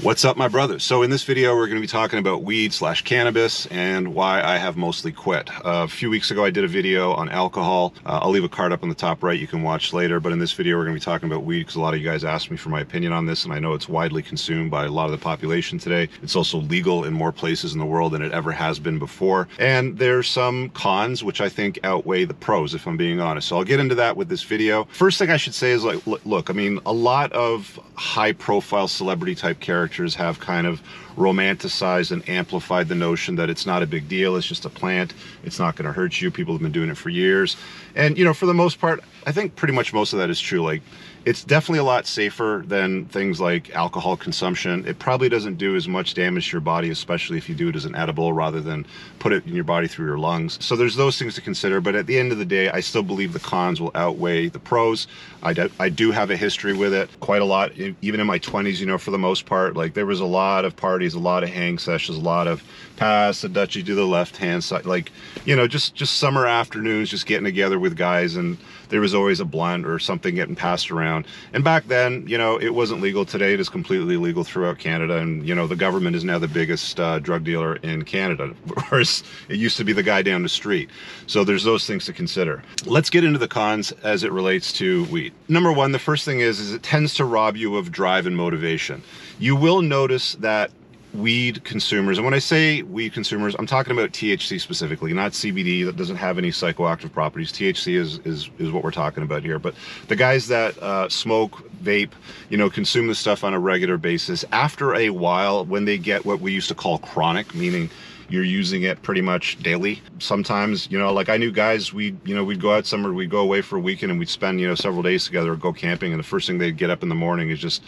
What's up, my brothers? So in this video, we're going to be talking about weed / cannabis and why I have mostly quit. A few weeks ago, I did a video on alcohol. I'll leave a card up on the top right you can watch later. But in this video, we're going to be talking about weed because a lot of you guys asked me for my opinion on this, and I know it's widely consumed by a lot of the population today. It's also legal in more places in the world than it ever has been before. And there's some cons, which I think outweigh the pros, if I'm being honest. So I'll get into that with this video. First thing I should say is, like, look, I mean, a lot of high-profile celebrity-type characters have kind of romanticized and amplified the notion that it's not a big deal, it's just a plant, it's not going to hurt you, people have been doing it for years. And, you know, for the most part, I think pretty much most of that is true. Like, it's definitely a lot safer than things like alcohol consumption. It probably doesn't do as much damage to your body, especially if you do it as an edible rather than put it in your body through your lungs. So there's those things to consider, but at the end of the day, I still believe the cons will outweigh the pros. I do have a history with it, quite a lot, even in my 20s, you know, for the most part. Like, there was a lot of parties, a lot of hang sessions, a lot of pass the Dutchie to the left-hand side, like, you know, just summer afternoons, just getting together with guys, and there was always a blunt or something getting passed around. And back then, you know, it wasn't legal. Today it is completely legal throughout Canada, and, you know, the government is now the biggest drug dealer in Canada, whereas it used to be the guy down the street. So there's those things to consider. Let's get into the cons as it relates to weed. Number one, the first thing is it tends to rob you of drive and motivation. You will notice that weed consumers, and when I say weed consumers, I'm talking about THC specifically, not CBD. That doesn't have any psychoactive properties. THC is what we're talking about here. But the guys that smoke, vape, you know, consume this stuff on a regular basis, after a while, when they get what we used to call chronic, meaning you're using it pretty much daily. Sometimes, you know, like I knew guys, we'd go out somewhere, we'd go away for a weekend and we'd spend, you know, several days together or go camping, and the first thing they'd get up in the morning is just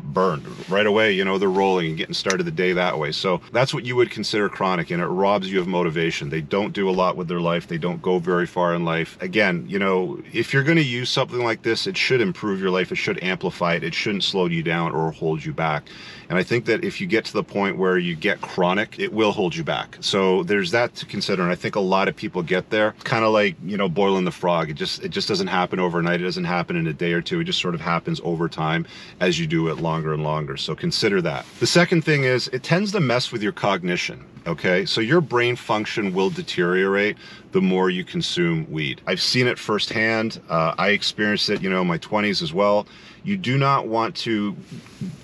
burned. Right away, you know, they're rolling and getting started the day that way. So that's what you would consider chronic, and it robs you of motivation. They don't do a lot with their life. They don't go very far in life. Again, you know, if you're going to use something like this, it should improve your life. It should amplify it. It shouldn't slow you down or hold you back. And I think that if you get to the point where you get chronic, it will hold you back. So there's that to consider, and I think a lot of people get there. Kind of like, you know, boiling the frog. It just doesn't happen overnight. It doesn't happen in a day or two. It just sort of happens over time as you do it longer and longer. So consider that. The second thing is it tends to mess with your cognition. Okay, so your brain function will deteriorate the more you consume weed. I've seen it firsthand. I experienced it, you know, in my 20s as well. You do not want to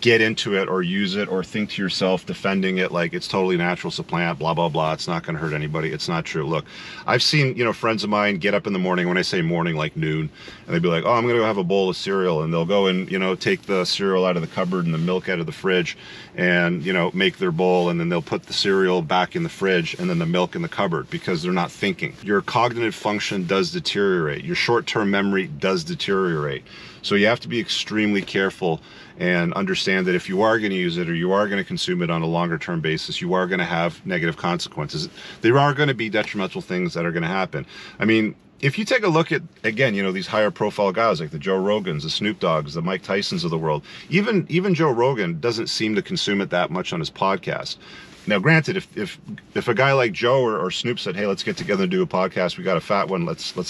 get into it or use it or think to yourself defending it like it's totally natural, it's a plant, blah, blah, blah. It's not going to hurt anybody. It's not true. Look, I've seen, you know, friends of mine get up in the morning, when I say morning, like noon, and they'd be like, oh, I'm going to go have a bowl of cereal. And they'll go and, you know, take the cereal out of the cupboard and the milk out of the fridge and, you know, make their bowl, and then they'll put the cereal back in the fridge and then the milk in the cupboard because they're not thinking. Your cognitive function does deteriorate. Your short-term memory does deteriorate. So you have to be extremely careful and understand that if you are going to use it or you are going to consume it on a longer term basis, you are going to have negative consequences. There are going to be detrimental things that are going to happen. I mean, if you take a look at, again, you know, these higher profile guys like the Joe Rogans, the Snoop Dogg's, the Mike Tysons of the world, even Joe Rogan doesn't seem to consume it that much on his podcast. Now, granted, if a guy like Joe or Snoop said, hey, let's get together and do a podcast, we got a fat one, let's go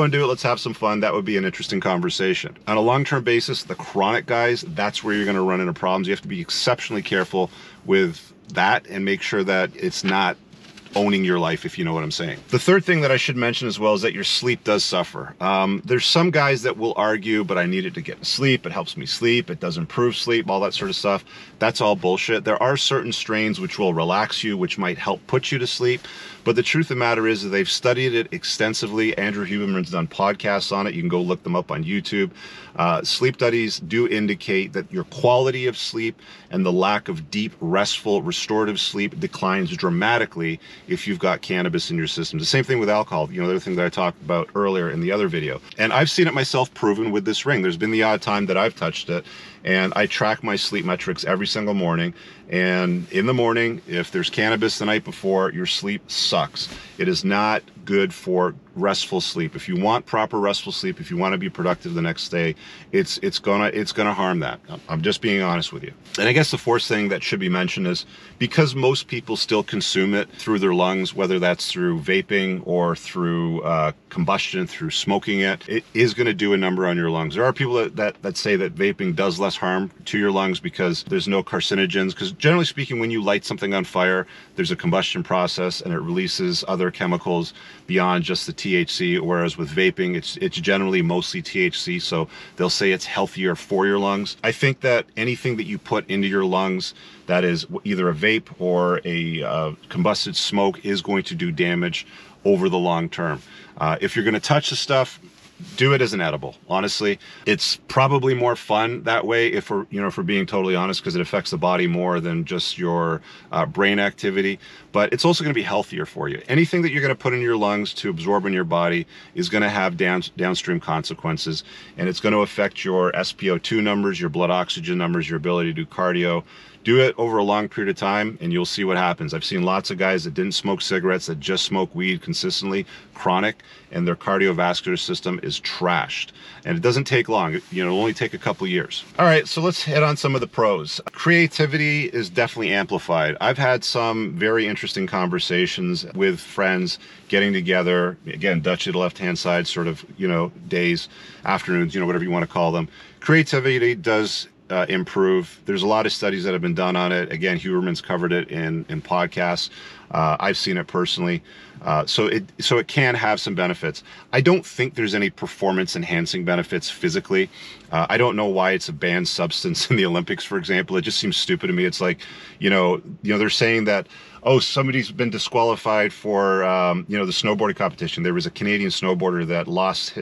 and do it. Let's have some fun. That would be an interesting conversation. On a long-term basis, the chronic guys, that's where you're going to run into problems. You have to be exceptionally careful with that and make sure that it's not owning your life, if you know what I'm saying. The third thing that I should mention as well is that your sleep does suffer. There's some guys that will argue, but I need it to get sleep. It helps me sleep. It does improve sleep, all that sort of stuff. That's all bullshit. There are certain strains which will relax you, which might help put you to sleep. But the truth of the matter is that they've studied it extensively. Andrew Huberman's done podcasts on it. You can go look them up on YouTube. Sleep studies do indicate that your quality of sleep and the lack of deep, restful, restorative sleep declines dramatically if you've got cannabis in your system. The same thing with alcohol, you know, the other thing that I talked about earlier in the other video. And I've seen it myself proven with this ring. There's been the odd time that I've touched it, and I track my sleep metrics every single morning. And in the morning, if there's cannabis the night before, your sleep sucks. It is not good for restful sleep. If you want proper restful sleep, if you want to be productive the next day, it's gonna harm that. I'm just being honest with you. And I guess the fourth thing that should be mentioned is, because most people still consume it through their lungs, whether that's through vaping or through combustion, through smoking it is going to do a number on your lungs. There are people that say that vaping does less harm to your lungs because there's no carcinogens, because generally speaking, when you light something on fire, there's a combustion process and it releases other chemicals beyond just the THC, whereas with vaping, it's generally mostly THC, so they'll say it's healthier for your lungs. I think that anything that you put into your lungs that is either a vape or a combusted smoke is going to do damage over the long term. If you're going to touch the stuff, do it as an edible. Honestly, it's probably more fun that way, if we're being totally honest, because it affects the body more than just your brain activity. But it's also going to be healthier for you. Anything that you're going to put in your lungs to absorb in your body is going to have downstream consequences, and it's going to affect your SpO2 numbers, your blood oxygen numbers, your ability to do cardio. Do it over a long period of time and you'll see what happens. I've seen lots of guys that didn't smoke cigarettes, that just smoke weed consistently, chronic, and their cardiovascular system is trashed. And it doesn't take long. It'll only take a couple years. All right, so let's hit on some of the pros. Creativity is definitely amplified. I've had some very interesting conversations with friends getting together, again, Dutch to the left-hand side sort of, days, afternoons, whatever you want to call them. Creativity does improve. There's a lot of studies that have been done on it. Again, Huberman's covered it in podcasts. I've seen it personally. So it can have some benefits. I don't think there's any performance enhancing benefits physically. I don't know why it's a banned substance in the Olympics, for example. It just seems stupid to me. It's like, they're saying that, oh, somebody's been disqualified for, the snowboarding competition. There was a Canadian snowboarder that lost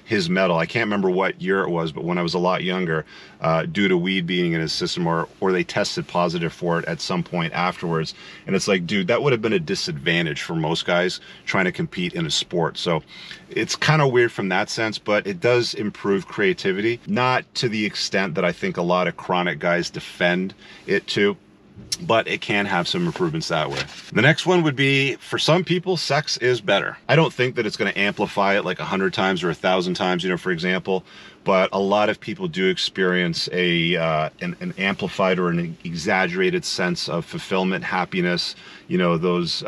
his medal. I can't remember what year it was, but when I was a lot younger, due to weed being in his system, or they tested positive for it at some point afterwards. And it's like, dude, that would have been a disadvantage for most guys trying to compete in a sport. So it's kind of weird from that sense, but it does improve creativity, not to the extent that I think a lot of chronic guys defend it to, but it can have some improvements that way. The next one would be, for some people, sex is better. I don't think that it's going to amplify it like 100 times or 1,000 times, for example, but a lot of people do experience an amplified or an exaggerated sense of fulfillment, happiness, those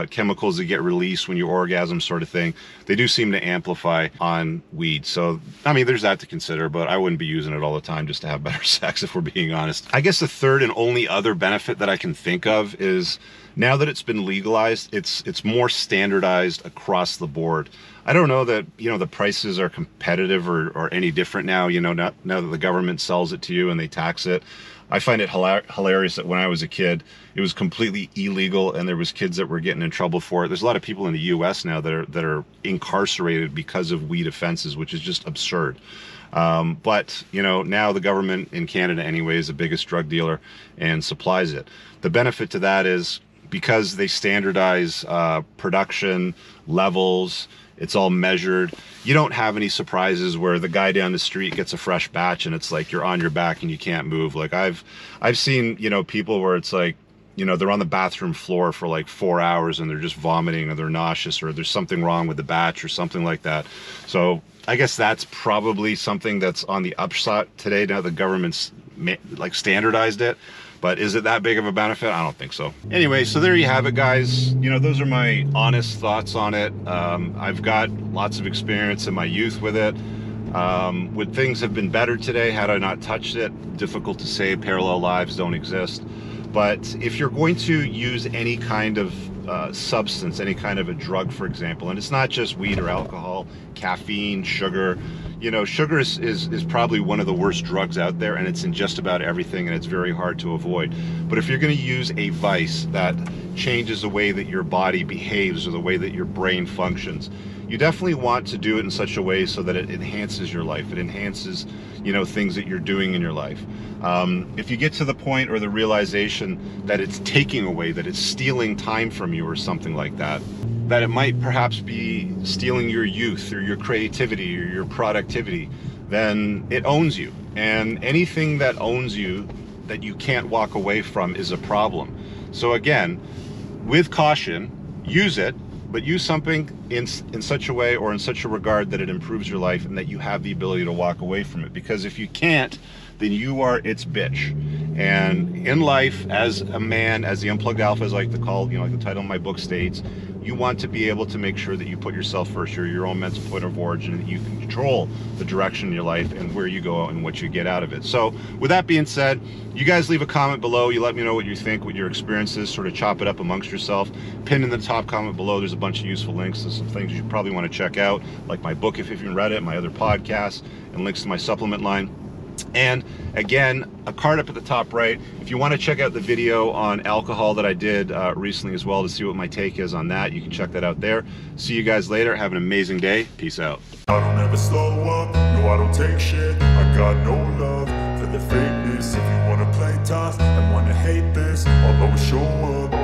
chemicals that get released when you orgasm, sort of thing. They do seem to amplify on weed. So, there's that to consider, but I wouldn't be using it all the time just to have better sex, if we're being honest. I guess the third and only other benefit that I can think of is, now that it's been legalized, it's more standardized across the board. I don't know that, the prices are competitive or any different now, now that the government sells it to you and they tax it. I find it hilarious that when I was a kid, it was completely illegal and there was kids that were getting in trouble for it. There's a lot of people in the US now that are incarcerated because of weed offenses, which is just absurd. But, now the government in Canada anyway is the biggest drug dealer and supplies it. The benefit to that is, because they standardize production levels, it's all measured. You don't have any surprises where the guy down the street gets a fresh batch and it's like you're on your back and you can't move. Like I've seen, people where it's like, they're on the bathroom floor for like 4 hours and they're just vomiting or they're nauseous or there's something wrong with the batch or something like that. So I guess that's probably something that's on the upside today. Now the government's like standardized it. But is it that big of a benefit? I don't think so. Anyway, so there you have it, guys. Those are my honest thoughts on it. I've got lots of experience in my youth with it. Would things have been better today had I not touched it? Difficult to say. Parallel lives don't exist. But if you're going to use any kind of substance, any kind of a drug, for example, and it's not just weed or alcohol, caffeine, sugar, sugar is probably one of the worst drugs out there, and it's in just about everything, and it's very hard to avoid. But if you're going to use a vice that changes the way that your body behaves or the way that your brain functions, you definitely want to do it in such a way so that it enhances your life. It enhances, things that you're doing in your life. If you get to the point or the realization that it's taking away, that it's stealing time from you or something like that, that it might perhaps be stealing your youth or your creativity or your productivity, then it owns you. And anything that owns you that you can't walk away from is a problem. So again, with caution, use it, but use something in such a way or in such a regard that it improves your life and that you have the ability to walk away from it. Because if you can't, then you are its bitch. And in life, as a man, as the Unplugged Alpha, as I like to call, like the title of my book states, you want to be able to make sure that you put yourself first. You're your own mental point of origin, and you can control the direction in your life and where you go and what you get out of it. So with that being said, you guys leave a comment below. You let me know what you think, what your experience is, sort of chop it up amongst yourself. Pin in the top comment below. There's a bunch of useful links to some things you probably want to check out, like my book if you haven't read it, my other podcasts, and links to my supplement line. And again, a card up at the top right if you want to check out the video on alcohol that I did recently as well, to see what my take is on that. You can check that out there. See you guys later. Have an amazing day. Peace out. I don't ever slow up, no I don't take shit. I got no love for the fakeness. If you wanna play tough and wanna hate this, I'll always show up.